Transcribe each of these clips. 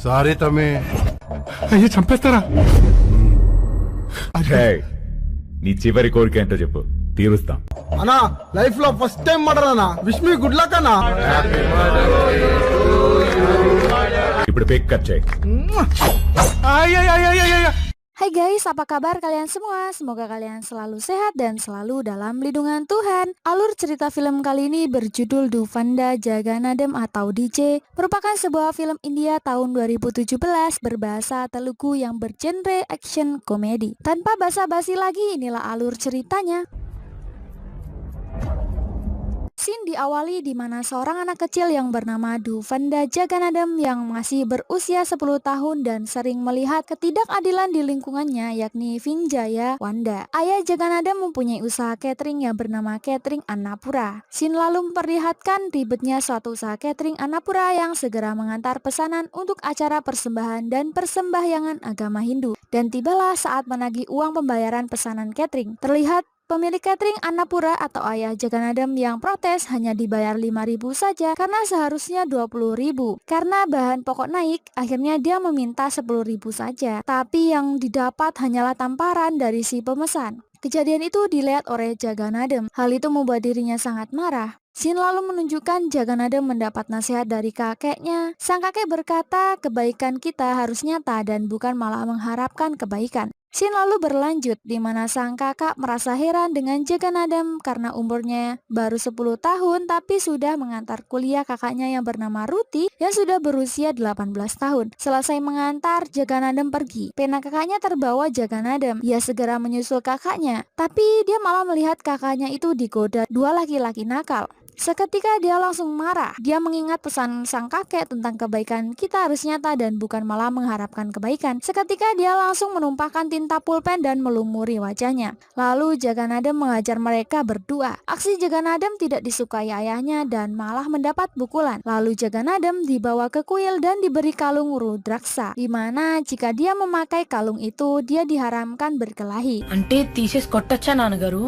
సారీ తమ్మి. అయ్యో చంపేస్తారా? హే, నీ చివరి కోరిక ఏంటో చెప్పు, తీరుస్తాం. అన్నా లైఫ్ లో ఫస్ట్ టైం మర్డర్ అన్నా. విష్ మీ గుడ్ లక్ అన్నా. ఇప్పుడు పిక్ కట్ చేయి. Hai guys, apa kabar kalian semua? Semoga kalian selalu sehat dan selalu dalam lindungan Tuhan. Alur cerita film kali ini berjudul Duvanda Jagannatham atau DJ, merupakan sebuah film India tahun 2017 berbahasa Telugu yang bergenre action komedi. Tanpa basa-basi lagi, inilah alur ceritanya. Scene diawali di mana seorang anak kecil yang bernama Duvanda Jagannatham yang masih berusia 10 tahun dan sering melihat ketidakadilan di lingkungannya, yakni Vinjaya Wanda. Ayah Jagannatham mempunyai usaha catering yang bernama Catering Annapura. Scene lalu memperlihatkan ribetnya suatu usaha catering Annapura yang segera mengantar pesanan untuk acara persembahan dan persembahyangan agama Hindu. Dan tibalah saat menagih uang pembayaran pesanan catering. Terlihat pemilik catering Annapura atau ayah Jagannatham yang protes hanya dibayar 5.000 saja karena seharusnya 20.000. Karena bahan pokok naik, akhirnya dia meminta 10.000 saja. Tapi yang didapat hanyalah tamparan dari si pemesan. Kejadian itu dilihat oleh Jagannatham. Hal itu membuat dirinya sangat marah. Scene lalu menunjukkan Jagannatham mendapat nasihat dari kakeknya. Sang kakek berkata, kebaikan kita harus nyata dan bukan malah mengharapkan kebaikan. Scene lalu berlanjut di mana sang kakak merasa heran dengan Jagannatham karena umurnya baru 10 tahun tapi sudah mengantar kuliah kakaknya yang bernama Ruti yang sudah berusia 18 tahun. Selesai mengantar, Jagannatham pergi. Pena kakaknya terbawa Jagannatham. Ia segera menyusul kakaknya, tapi dia malah melihat kakaknya itu digoda dua laki-laki nakal. Seketika dia langsung marah. Dia mengingat pesan sang kakek tentang kebaikan kita harus nyata dan bukan malah mengharapkan kebaikan. Seketika dia langsung menumpahkan tinta pulpen dan melumuri wajahnya. Lalu Jagannatham mengajar mereka berdua. Aksi Jagannatham tidak disukai ayahnya dan malah mendapat pukulan. Lalu Jagannatham dibawa ke kuil dan diberi kalung Rudraksa, di mana jika dia memakai kalung itu dia diharamkan berkelahi. అంటే తీసేసి కొట్టచ్చా నాన్నగారు?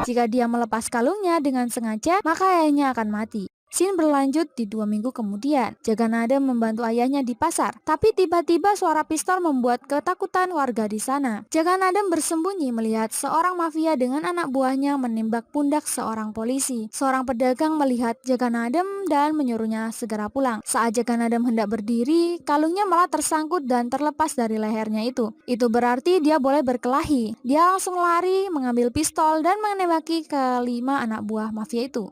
Jika dia melepas kalungnya dengan sengaja, maka ayahnya akan mati. Scene berlanjut di 2 minggu kemudian. Jagannatham membantu ayahnya di pasar, tapi tiba-tiba suara pistol membuat ketakutan warga di sana. Jagannatham bersembunyi melihat seorang mafia dengan anak buahnya menembak pundak seorang polisi. Seorang pedagang melihat Jagannatham dan menyuruhnya segera pulang. Saat Jagannatham hendak berdiri, kalungnya malah tersangkut dan terlepas dari lehernya itu. Itu berarti dia boleh berkelahi. Dia langsung lari, mengambil pistol dan menembaki kelima anak buah mafia itu.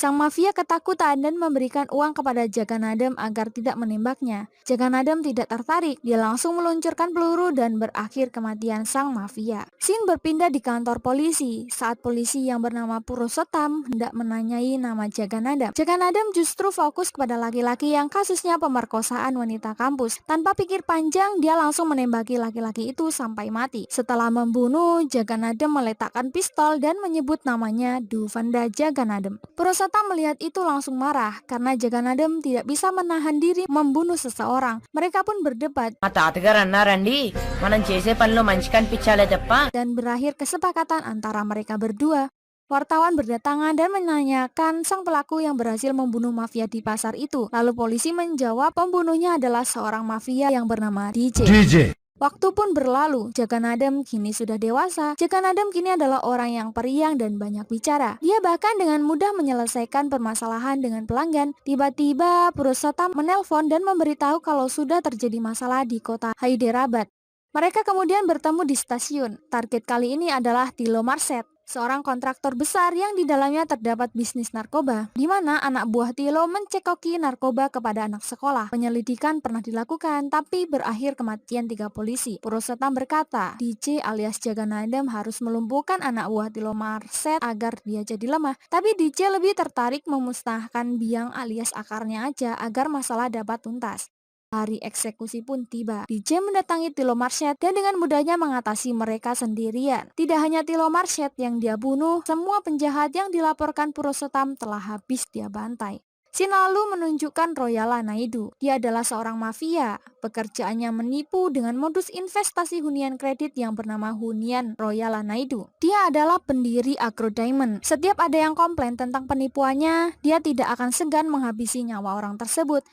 Sang mafia ketakutan dan memberikan uang kepada Jagannatham agar tidak menembaknya. Jagannatham tidak tertarik, dia langsung meluncurkan peluru dan berakhir kematian sang mafia. Scene berpindah di kantor polisi. Saat polisi yang bernama Purushottam hendak menanyai nama Jagannatham, Jagannatham justru fokus kepada laki-laki yang kasusnya pemerkosaan wanita kampus. Tanpa pikir panjang, dia langsung menembaki laki-laki itu sampai mati. Setelah membunuh, Jagannatham meletakkan pistol dan menyebut namanya Duvanda Jagannatham. Purushottam melihat itu langsung marah karena Jagannatham tidak bisa menahan diri membunuh seseorang. Mereka pun berdebat మా తాతగారు అన్నారండి మనం చేసే పనిలో మంచి కనిపించాలే తప్ప. dan berakhir kesepakatan antara mereka berdua. Wartawan berdatangan dan menanyakan sang pelaku yang berhasil membunuh mafia di pasar itu. Lalu polisi menjawab pembunuhnya adalah seorang mafia yang bernama DJ. Waktu pun berlalu, Jagannatham kini sudah dewasa. Jagannatham kini adalah orang yang periang dan banyak bicara. Dia bahkan dengan mudah menyelesaikan permasalahan dengan pelanggan. Tiba-tiba Purushottam menelpon dan memberitahu kalau sudah terjadi masalah di kota Hyderabad. Mereka kemudian bertemu di stasiun. Target kali ini adalah Tilo Marset, seorang kontraktor besar yang di dalamnya terdapat bisnis narkoba, di mana anak buah Tilo mencekoki narkoba kepada anak sekolah. Penyelidikan pernah dilakukan, tapi berakhir kematian 3 polisi. Purushottam berkata, DJ alias Jagannatham harus melumpuhkan anak buah Tilo Marset agar dia jadi lemah. Tapi DJ lebih tertarik memusnahkan biang alias akarnya aja agar masalah dapat tuntas. Hari eksekusi pun tiba. DJ mendatangi Tilo Marset dan dengan mudahnya mengatasi mereka sendirian. Tidak hanya Tilo Marset yang dia bunuh, semua penjahat yang dilaporkan Purushottam telah habis dia bantai. Shin lalu menunjukkan Royala Naidu. Dia adalah seorang mafia. Pekerjaannya menipu dengan modus investasi hunian kredit yang bernama hunian Royala Naidu. Dia adalah pendiri Agro Diamond. Setiap ada yang komplain tentang penipuannya, dia tidak akan segan menghabisi nyawa orang tersebut.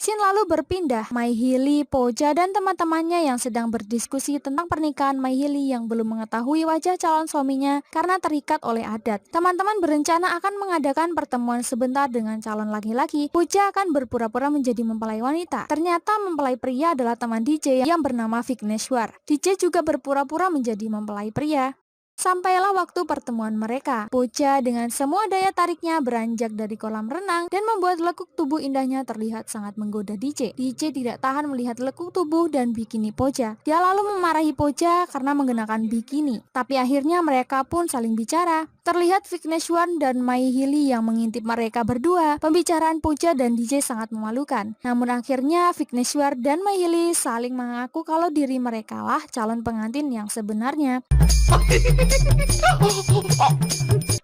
Shin lalu berpindah Maihili, Poja, dan teman-temannya yang sedang berdiskusi tentang pernikahan Maihili yang belum mengetahui wajah calon suaminya karena terikat oleh adat. Teman-teman berencana akan mengadakan pertemuan sebentar dengan calon laki-laki. Poja akan berpura-pura menjadi mempelai wanita. Ternyata mempelai pria adalah teman DJ yang bernama Vigneshwar. DJ juga berpura-pura menjadi mempelai pria. Sampailah waktu pertemuan mereka. Poja dengan semua daya tariknya beranjak dari kolam renang dan membuat lekuk tubuh indahnya terlihat sangat menggoda DJ. DJ tidak tahan melihat lekuk tubuh dan bikini Poja. Dia lalu memarahi Poja karena mengenakan bikini. Tapi akhirnya mereka pun saling bicara. Terlihat Vigneshwar dan Maihili yang mengintip mereka berdua. Pembicaraan Poja dan DJ sangat memalukan. Namun akhirnya Vigneshwar dan Maihili saling mengaku kalau diri mereka lah calon pengantin yang sebenarnya.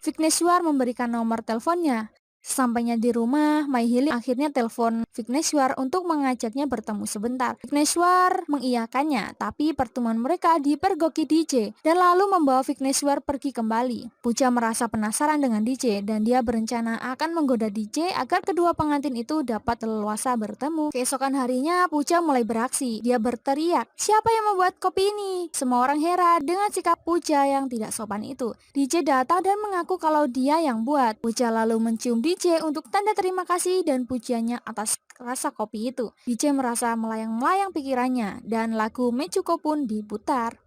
Vigneshwar memberikan nomor teleponnya. Sampainya di rumah, Maihili akhirnya telepon Vigneshwar untuk mengajaknya bertemu sebentar. Vigneshwar mengiyakannya, tapi pertemuan mereka dipergoki DJ dan lalu membawa Vigneshwar pergi kembali. Poja merasa penasaran dengan DJ dan dia berencana akan menggoda DJ agar kedua pengantin itu dapat leluasa bertemu. Keesokan harinya, Poja mulai beraksi. Dia berteriak, "Siapa yang membuat kopi ini?" Semua orang heran dengan sikap Poja yang tidak sopan itu. DJ datang dan mengaku kalau dia yang buat. Poja lalu mencium DJ untuk tanda terima kasih dan pujiannya atas rasa kopi itu. DJ merasa melayang-melayang pikirannya dan lagu Mechuko pun diputar.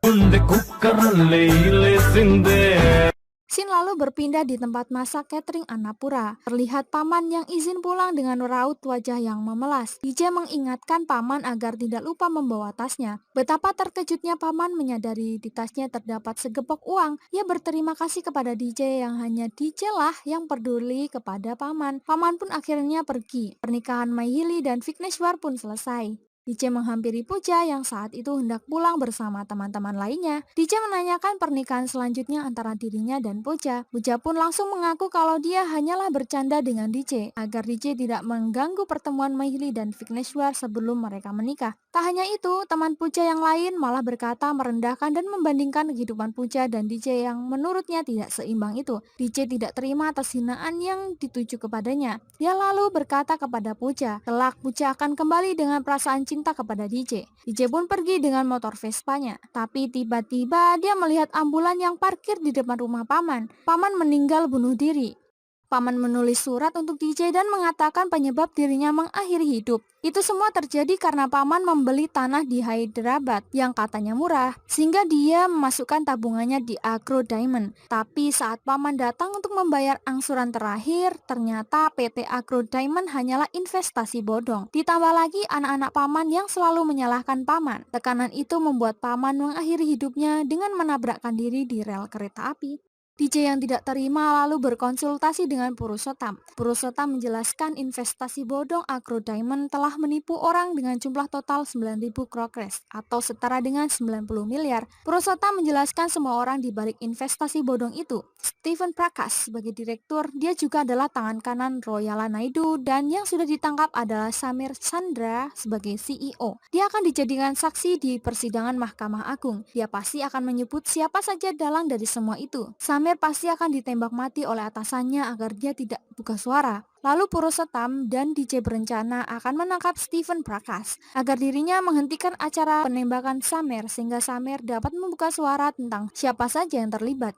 Shin lalu berpindah di tempat masak catering Annapura. Terlihat paman yang izin pulang dengan raut wajah yang memelas. DJ mengingatkan paman agar tidak lupa membawa tasnya. Betapa terkejutnya paman menyadari di tasnya terdapat segepok uang. Ia berterima kasih kepada DJ yang hanya DJ lah yang peduli kepada paman. Paman pun akhirnya pergi. Pernikahan Maihili dan Vigneshwar pun selesai. DJ menghampiri Poja yang saat itu hendak pulang bersama teman-teman lainnya. DJ menanyakan pernikahan selanjutnya antara dirinya dan Poja. Poja pun langsung mengaku kalau dia hanyalah bercanda dengan DJ agar DJ tidak mengganggu pertemuan Maihili dan Vigneshwar sebelum mereka menikah. Tak hanya itu, teman Poja yang lain malah berkata merendahkan dan membandingkan kehidupan Poja dan DJ yang menurutnya tidak seimbang itu. DJ tidak terima atas hinaan yang dituju kepadanya. Dia lalu berkata kepada Poja, kelak Poja akan kembali dengan perasaan cinta kepada DJ. DJ pun pergi dengan motor Vespanya. Tapi tiba-tiba dia melihat ambulan yang parkir di depan rumah paman. Paman meninggal bunuh diri. Paman menulis surat untuk DJ dan mengatakan penyebab dirinya mengakhiri hidup. Itu semua terjadi karena paman membeli tanah di Hyderabad yang katanya murah, sehingga dia memasukkan tabungannya di Agro Diamond. Tapi saat paman datang untuk membayar angsuran terakhir, ternyata PT Agro Diamond hanyalah investasi bodong. Ditambah lagi anak-anak paman yang selalu menyalahkan paman. Tekanan itu membuat paman mengakhiri hidupnya dengan menabrakkan diri di rel kereta api. DJ yang tidak terima lalu berkonsultasi dengan Purushottam. Purushottam menjelaskan investasi bodong Agro Diamond telah menipu orang dengan jumlah total 9.000 krokres atau setara dengan 90 miliar. Purushottam menjelaskan semua orang di balik investasi bodong itu. Stephen Prakash sebagai direktur, dia juga adalah tangan kanan Royala Naidu dan yang sudah ditangkap adalah Samir Chandra sebagai CEO. Dia akan dijadikan saksi di persidangan Mahkamah Agung. Dia pasti akan menyebut siapa saja dalang dari semua itu. Samir pasti akan ditembak mati oleh atasannya agar dia tidak buka suara. Lalu Purushottam dan DJ berencana akan menangkap Stephen Prakash agar dirinya menghentikan acara penembakan Samir sehingga Samir dapat membuka suara tentang siapa saja yang terlibat.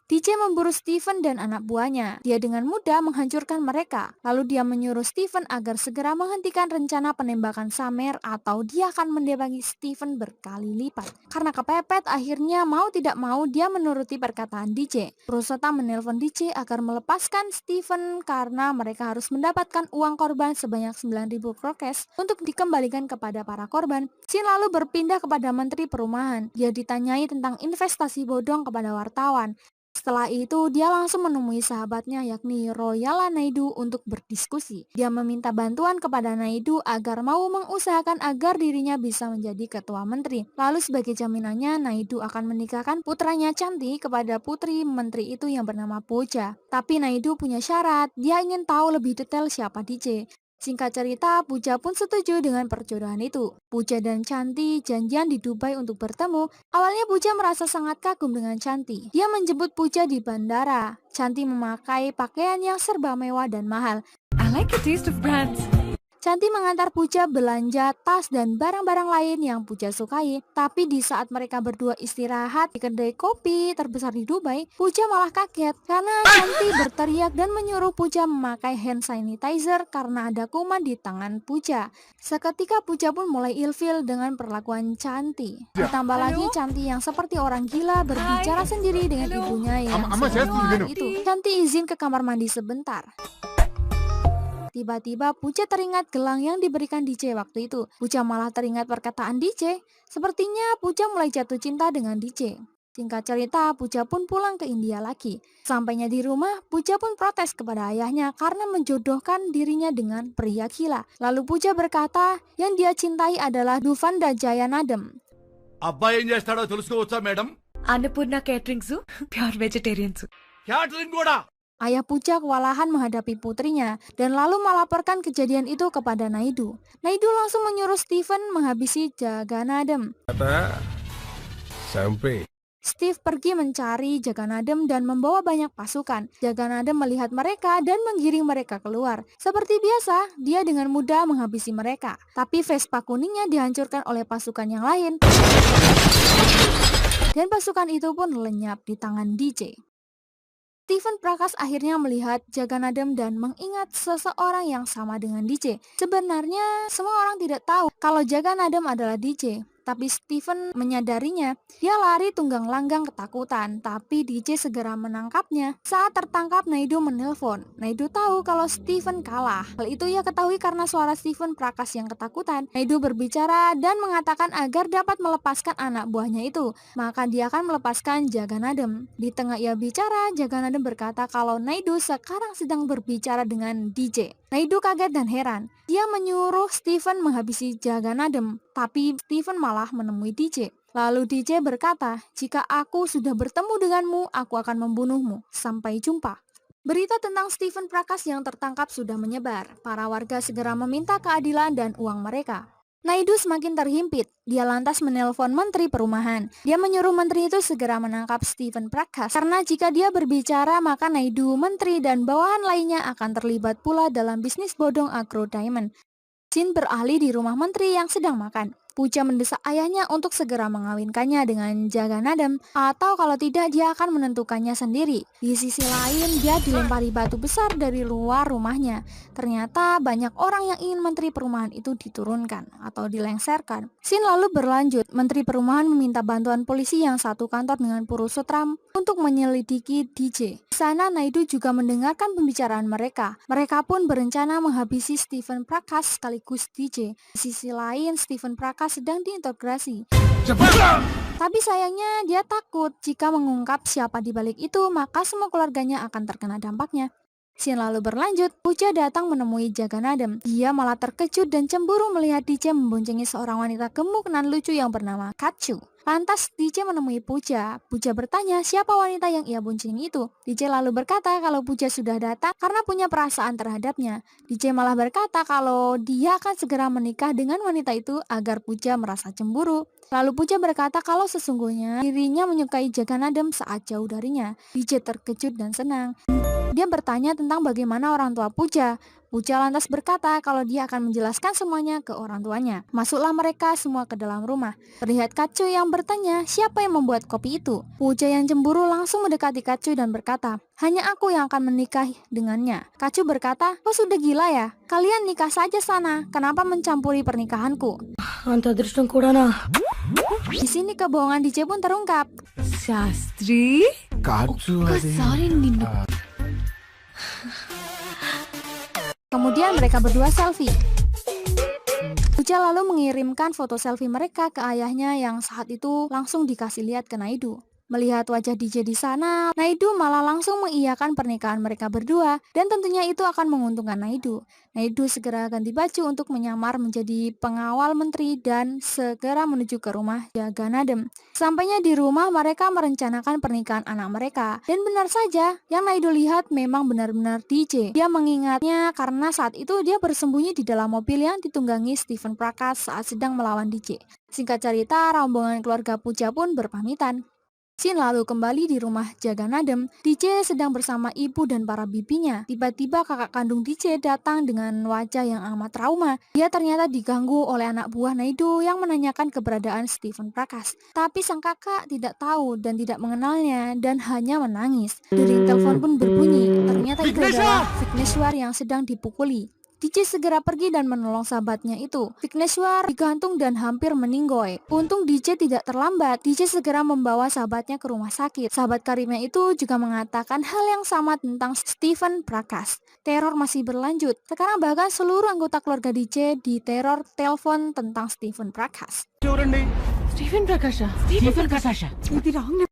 DJ memburu Stephen dan anak buahnya. Dia dengan mudah menghancurkan mereka. Lalu dia menyuruh Stephen agar segera menghentikan rencana penembakan Samir atau dia akan menembaki Stephen berkali lipat. Karena kepepet, akhirnya mau tidak mau dia menuruti perkataan DJ. Purushottam menelpon DJ agar melepaskan Stephen karena mereka harus mendapatkan uang korban sebanyak 9.000 krokes untuk dikembalikan kepada para korban. Shin lalu berpindah kepada Menteri Perumahan. Dia ditanyai tentang investasi bodong kepada wartawan. Setelah itu dia langsung menemui sahabatnya yakni Royala Naidu untuk berdiskusi. Dia meminta bantuan kepada Naidu agar mau mengusahakan agar dirinya bisa menjadi ketua menteri. Lalu sebagai jaminannya Naidu akan menikahkan putranya Chanti kepada putri menteri itu yang bernama Pooja. Tapi Naidu punya syarat, dia ingin tahu lebih detail siapa DJ. Singkat cerita, Pooja pun setuju dengan perjodohan itu. Pooja dan Chanti janjian di Dubai untuk bertemu. Awalnya Pooja merasa sangat kagum dengan Chanti. Dia menjemput Pooja di bandara. Chanti memakai pakaian yang serba mewah dan mahal. I like the taste of brands. Chanti mengantar Pooja belanja tas dan barang-barang lain yang Pooja sukai. Tapi di saat mereka berdua istirahat di kedai kopi terbesar di Dubai, Pooja malah kaget karena Chanti berteriak dan menyuruh Pooja memakai hand sanitizer karena ada kuman di tangan Pooja. Seketika Pooja pun mulai ilfil dengan perlakuan Chanti. Ditambah lagi Chanti yang seperti orang gila berbicara sendiri dengan ibunya yang sedang itu. Chanti izin ke kamar mandi sebentar. Tiba-tiba Pooja teringat gelang yang diberikan DJ waktu itu. Pooja malah teringat perkataan DJ. Sepertinya Pooja mulai jatuh cinta dengan DJ. Singkat cerita, Pooja pun pulang ke India lagi. Sampainya di rumah, Pooja pun protes kepada ayahnya karena menjodohkan dirinya dengan pria gila. Lalu Pooja berkata, yang dia cintai adalah Duvanda Jayanadam. అబ్బాయి ఏం చేస్తాడో తెలుసుకోవచ్చా madam? Annapurna Catering Zoo, pure vegetarian zoo. Catering కూడా. Ayah Pooja kewalahan menghadapi putrinya dan lalu melaporkan kejadian itu kepada Naidu. Naidu langsung menyuruh Stephen menghabisi Jagannatham. Sampai. Steve pergi mencari Jagannatham dan membawa banyak pasukan. Jagannatham melihat mereka dan menggiring mereka keluar. Seperti biasa, dia dengan mudah menghabisi mereka. Tapi Vespa kuningnya dihancurkan oleh pasukan yang lain. Dan pasukan itu pun lenyap di tangan DJ. Stephen Prakash akhirnya melihat Jagannatham dan mengingat seseorang yang sama dengan DJ. Sebenarnya semua orang tidak tahu kalau Jagannatham adalah DJ. Tapi Stephen menyadarinya. Dia lari tunggang langgang ketakutan, tapi DJ segera menangkapnya. Saat tertangkap, Naidu menelpon. Naidu tahu kalau Stephen kalah. Hal itu ia ketahui karena suara Stephen Prakash yang ketakutan. Naidu berbicara dan mengatakan agar dapat melepaskan anak buahnya itu. Maka dia akan melepaskan Jagannatham. Di tengah ia bicara, Jagannatham berkata kalau Naidu sekarang sedang berbicara dengan DJ. Naidu kaget dan heran. Dia menyuruh Stephen menghabisi Jagannatham, tapi Stephen malah menemui DJ. Lalu DJ berkata, jika aku sudah bertemu denganmu, aku akan membunuhmu. Sampai jumpa. Berita tentang Stephen Prakash yang tertangkap sudah menyebar. Para warga segera meminta keadilan dan uang mereka. Naidu semakin terhimpit. Dia lantas menelpon Menteri Perumahan. Dia menyuruh menteri itu segera menangkap Stephen Prakash. Karena jika dia berbicara, maka Naidu, menteri, dan bawahan lainnya akan terlibat pula dalam bisnis bodong Agro Diamond. Scene beralih di rumah menteri yang sedang makan. Pooja mendesak ayahnya untuk segera mengawinkannya dengan Jagannatham, atau kalau tidak dia akan menentukannya sendiri. Di sisi lain, dia dilempari batu besar dari luar rumahnya. Ternyata banyak orang yang ingin Menteri Perumahan itu diturunkan atau dilengserkan. Scene lalu berlanjut. Menteri Perumahan meminta bantuan polisi yang satu kantor dengan Purushottam untuk menyelidiki DJ. Di sana Naidu juga mendengarkan pembicaraan mereka. Mereka pun berencana menghabisi Stephen Prakash sekaligus DJ. Di sisi lain, Stephen Prakash sedang diintegrasi. Tapi sayangnya dia takut jika mengungkap siapa di balik itu, maka semua keluarganya akan terkena dampaknya. Scene lalu berlanjut, Pooja datang menemui Jagannatham. Dia malah terkejut dan cemburu melihat DJ memboncengi seorang wanita gemuk dan lucu yang bernama Kachu. Lantas DJ menemui Pooja. Pooja bertanya siapa wanita yang ia boncengi itu. DJ lalu berkata kalau Pooja sudah datang karena punya perasaan terhadapnya. DJ malah berkata kalau dia akan segera menikah dengan wanita itu agar Pooja merasa cemburu. Lalu Pooja berkata kalau sesungguhnya dirinya menyukai Jagannatham saat jauh darinya. DJ terkejut dan senang. Dia bertanya tentang bagaimana orang tua Pooja. Pooja lantas berkata kalau dia akan menjelaskan semuanya ke orang tuanya. Masuklah mereka semua ke dalam rumah. Terlihat Kacu yang bertanya siapa yang membuat kopi itu. Pooja yang cemburu langsung mendekati Kacu dan berkata, hanya aku yang akan menikah dengannya. Kacu berkata, kau sudah gila ya? Kalian nikah saja sana. Kenapa mencampuri pernikahanku? Di sini kebohongan DJ pun terungkap. Shastri? Kacu Sorry, Nino. Kemudian mereka berdua selfie. Pooja lalu mengirimkan foto selfie mereka ke ayahnya yang saat itu langsung dikasih lihat ke Naidu. Melihat wajah DJ di sana, Naidu malah langsung mengiyakan pernikahan mereka berdua dan tentunya itu akan menguntungkan Naidu. Naidu segera ganti baju untuk menyamar menjadi pengawal menteri dan segera menuju ke rumah Jaganadem. Sampainya di rumah, mereka merencanakan pernikahan anak mereka. Dan benar saja, yang Naidu lihat memang benar-benar DJ. Dia mengingatnya karena saat itu dia bersembunyi di dalam mobil yang ditunggangi Stephen Prakash saat sedang melawan DJ. Singkat cerita, rombongan keluarga Puja pun berpamitan. Scene lalu kembali di rumah Jaganadem. DJ sedang bersama ibu dan para bibinya. Tiba-tiba kakak kandung DJ datang dengan wajah yang amat trauma. Dia ternyata diganggu oleh anak buah Naidu yang menanyakan keberadaan Stephen Prakash. Tapi sang kakak tidak tahu dan tidak mengenalnya dan hanya menangis. Dering telepon pun berbunyi. Ternyata itu adalah Vigneswar yang sedang dipukuli. DJ segera pergi dan menolong sahabatnya itu. Vigneswar digantung dan hampir meninggoy. Untung DJ tidak terlambat. DJ segera membawa sahabatnya ke rumah sakit. Sahabat karibnya itu juga mengatakan hal yang sama tentang Stephen Prakash. Teror masih berlanjut. Sekarang bahkan seluruh anggota keluarga DJ diteror telepon tentang Stephen Prakash. Stephen Prakasha. Stephen Prakasha. Itu wrong.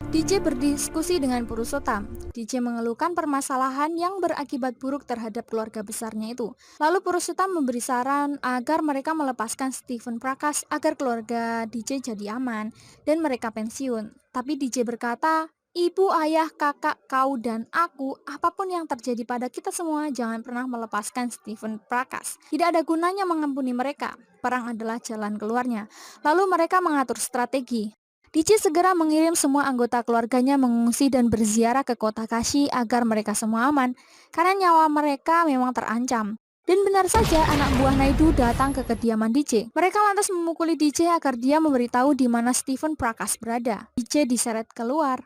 DJ berdiskusi dengan Purushottam. DJ mengeluhkan permasalahan yang berakibat buruk terhadap keluarga besarnya itu. Lalu Purushottam memberi saran agar mereka melepaskan Stephen Prakash agar keluarga DJ jadi aman dan mereka pensiun. Tapi DJ berkata, ibu, ayah, kakak, kau, dan aku, apapun yang terjadi pada kita semua, jangan pernah melepaskan Stephen Prakash. Tidak ada gunanya mengampuni mereka. Perang adalah jalan keluarnya. Lalu mereka mengatur strategi. DJ segera mengirim semua anggota keluarganya mengungsi dan berziarah ke kota Kashi agar mereka semua aman, karena nyawa mereka memang terancam. Dan benar saja, anak buah Naidu datang ke kediaman DJ. Mereka lantas memukuli DJ agar dia memberitahu di mana Stephen Prakash berada. DJ diseret keluar.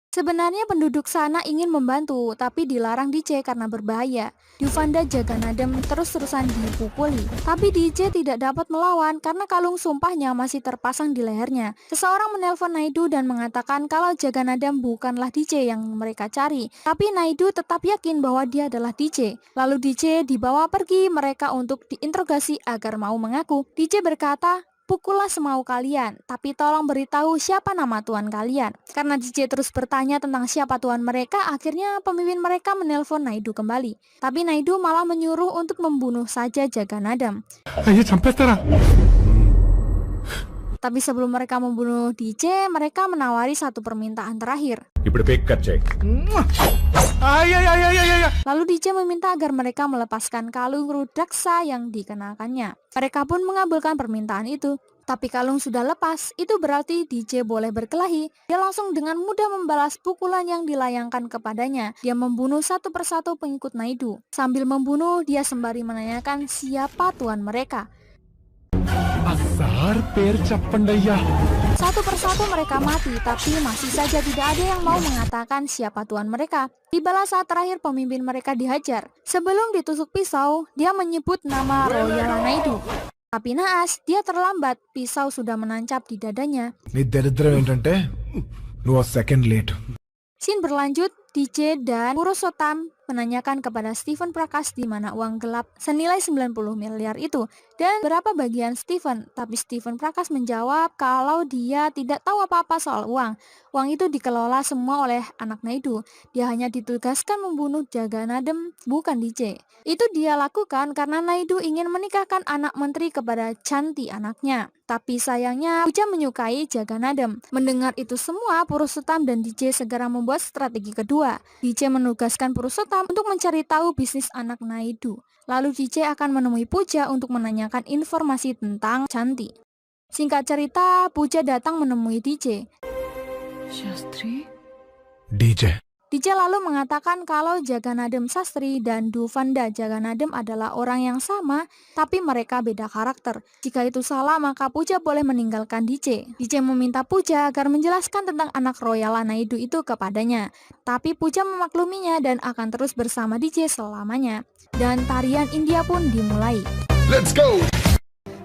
Sebenarnya penduduk sana ingin membantu, tapi dilarang DJ karena berbahaya. Duvanda Jaganadem terus-terusan dipukuli. Tapi DJ tidak dapat melawan karena kalung sumpahnya masih terpasang di lehernya. Seseorang menelpon Naidu dan mengatakan kalau Jaganadem bukanlah DJ yang mereka cari. Tapi Naidu tetap yakin bahwa dia adalah DJ. Lalu DJ dibawa pergi mereka untuk diinterogasi agar mau mengaku. DJ berkata, pukullah semau kalian, tapi tolong beritahu siapa nama tuan kalian. Karena DJ terus bertanya tentang siapa tuan mereka, akhirnya pemimpin mereka menelpon Naidu kembali. Tapi Naidu malah menyuruh untuk membunuh saja Jaganadem. అయ్యో చంపేస్తారా Tapi sebelum mereka membunuh DJ, mereka menawari satu permintaan terakhir. ఇప్పుడు pick cut చేయి. Lalu DJ meminta agar mereka melepaskan kalung Rudraksa yang dikenakannya. Mereka pun mengabulkan permintaan itu. Tapi kalung sudah lepas, itu berarti DJ boleh berkelahi. Dia langsung dengan mudah membalas pukulan yang dilayangkan kepadanya. Dia membunuh satu persatu pengikut Naidu. Sambil membunuh, dia sembari menanyakan siapa tuan mereka. ఆ సార్ పేరు చెప్పండి అయ్యా Satu persatu mereka mati, tapi masih saja tidak ada yang mau mengatakan siapa tuan mereka. Tibalah saat terakhir pemimpin mereka dihajar. Sebelum ditusuk pisau, dia menyebut nama Royala Naidu. Tapi naas, dia terlambat. Pisau sudah menancap di dadanya. నీ దరిద్రం ఏంటంటే నువ్వు second late. Scene berlanjut, DJ dan Purushottam menanyakan kepada Stephen Prakash di mana uang gelap senilai 90 miliar itu dan berapa bagian Stephen. Tapi Stephen Prakash menjawab kalau dia tidak tahu apa-apa soal uang. Uang itu dikelola semua oleh anak Naidu. Dia hanya ditugaskan membunuh Jaganadem, bukan DJ. Itu dia lakukan karena Naidu ingin menikahkan anak menteri kepada Chanti anaknya. Tapi sayangnya Puja menyukai Jaganadem. Mendengar itu semua, Purushottam dan DJ segera membuat strategi kedua. DJ menugaskan Purushottam untuk mencari tahu bisnis anak Naidu. Lalu DJ akan menemui Puja untuk menanyakan informasi tentang Chanti. Singkat cerita, Puja datang menemui DJ. Shastri? DJ. DJ lalu mengatakan kalau Jaganadem Sastri dan Duvanda Jaganadem adalah orang yang sama, tapi mereka beda karakter. Jika itu salah, maka Puja boleh meninggalkan DJ. DJ meminta Puja agar menjelaskan tentang anak Royala Naidu itu kepadanya. Tapi Puja memakluminya dan akan terus bersama DJ selamanya. Dan tarian India pun dimulai. Let's go.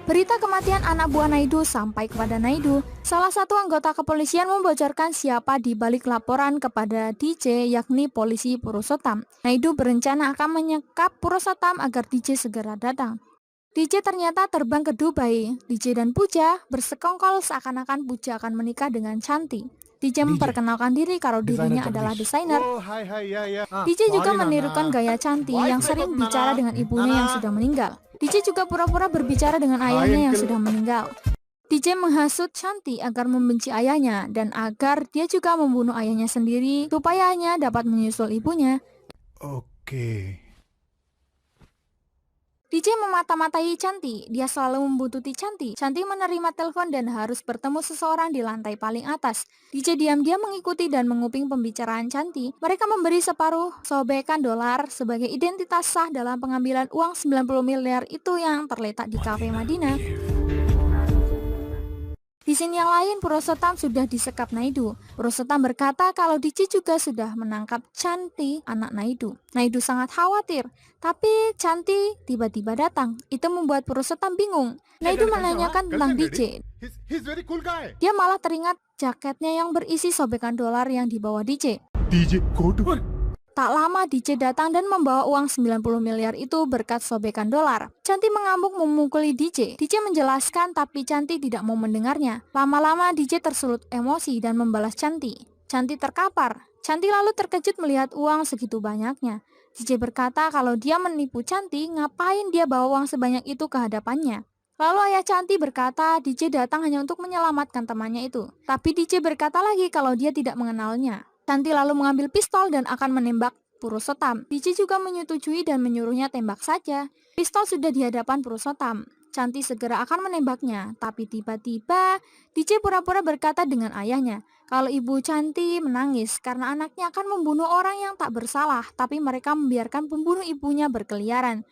Berita kematian anak buah Naidu sampai kepada Naidu. Salah satu anggota kepolisian membocorkan siapa di balik laporan kepada DJ, yakni polisi Purushottam. Naidu berencana akan menyekap Purushottam agar DJ segera datang. DJ ternyata terbang ke Dubai. DJ dan Puja bersekongkol seakan-akan Puja akan menikah dengan Chanti. DJ memperkenalkan diri kalau dirinya adalah desainer. DJ juga menirukan gaya Chanti yang sering bicara dengan ibunya yang sudah meninggal. DJ juga pura-pura berbicara dengan ayahnya yang sudah meninggal. DJ menghasut Chanti agar membenci ayahnya dan agar dia juga membunuh ayahnya sendiri supaya hanya dapat menyusul ibunya. Oke. DJ memata-matai Chanti, dia selalu membuntuti Chanti. Chanti menerima telepon dan harus bertemu seseorang di lantai paling atas. DJ diam-diam mengikuti dan menguping pembicaraan Chanti. Mereka memberi separuh sobekan dolar sebagai identitas sah dalam pengambilan uang 90 miliar itu yang terletak di kafe Madinah. Di sini yang lain, Purushottam sudah disekap Naidu. Purushottam berkata kalau DJ juga sudah menangkap Chanti, anak Naidu. Naidu sangat khawatir, tapi Chanti tiba-tiba datang. Itu membuat Purushottam bingung. Naidu menanyakan tentang DJ. Dia malah teringat jaketnya yang berisi sobekan dolar yang dibawa DJ. DJ Kodu. Tak lama DJ datang dan membawa uang 90 miliar itu berkat sobekan dolar. Chanti mengamuk memukuli DJ. DJ menjelaskan tapi Chanti tidak mau mendengarnya. Lama-lama DJ tersulut emosi dan membalas Chanti. Chanti terkapar. Chanti lalu terkejut melihat uang segitu banyaknya. DJ berkata kalau dia menipu Chanti, ngapain dia bawa uang sebanyak itu ke hadapannya. Lalu ayah Chanti berkata DJ datang hanya untuk menyelamatkan temannya itu. Tapi DJ berkata lagi kalau dia tidak mengenalnya. Chanti lalu mengambil pistol dan akan menembak Purushottam. DJ juga menyetujui dan menyuruhnya tembak saja. Pistol sudah di hadapan Purushottam. Chanti segera akan menembaknya, tapi tiba-tiba DJ pura-pura berkata dengan ayahnya kalau ibu Chanti menangis karena anaknya akan membunuh orang yang tak bersalah, tapi mereka membiarkan pembunuh ibunya berkeliaran.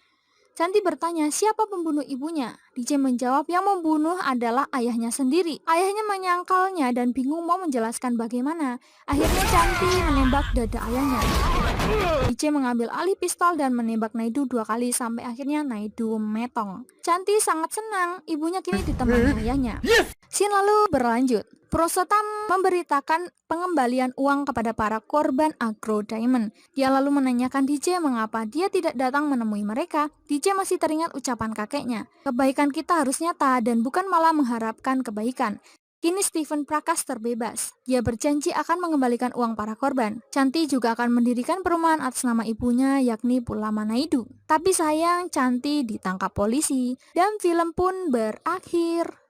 Chanti bertanya siapa pembunuh ibunya. DJ menjawab yang membunuh adalah ayahnya sendiri. Ayahnya menyangkalnya dan bingung mau menjelaskan bagaimana. Akhirnya Chanti menembak dada ayahnya. DJ mengambil alih pistol dan menembak Naidu 2 kali sampai akhirnya Naidu metong. Chanti sangat senang, ibunya kini ditemani ayahnya. Scene lalu berlanjut. Purushottam memberitakan pengembalian uang kepada para korban Agro Diamond. Dia lalu menanyakan DJ mengapa dia tidak datang menemui mereka. DJ masih teringat ucapan kakeknya. Kebaikan kita harus nyata dan bukan malah mengharapkan kebaikan. Kini Stephen Prakash terbebas. Dia berjanji akan mengembalikan uang para korban. Chanti juga akan mendirikan perumahan atas nama ibunya yakni Pulama Naidu. Tapi sayang Chanti ditangkap polisi dan film pun berakhir.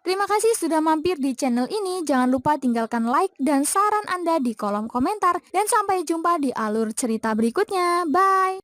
Terima kasih sudah mampir di channel ini. Jangan lupa tinggalkan like dan saran Anda di kolom komentar. Dan sampai jumpa di alur cerita berikutnya. Bye!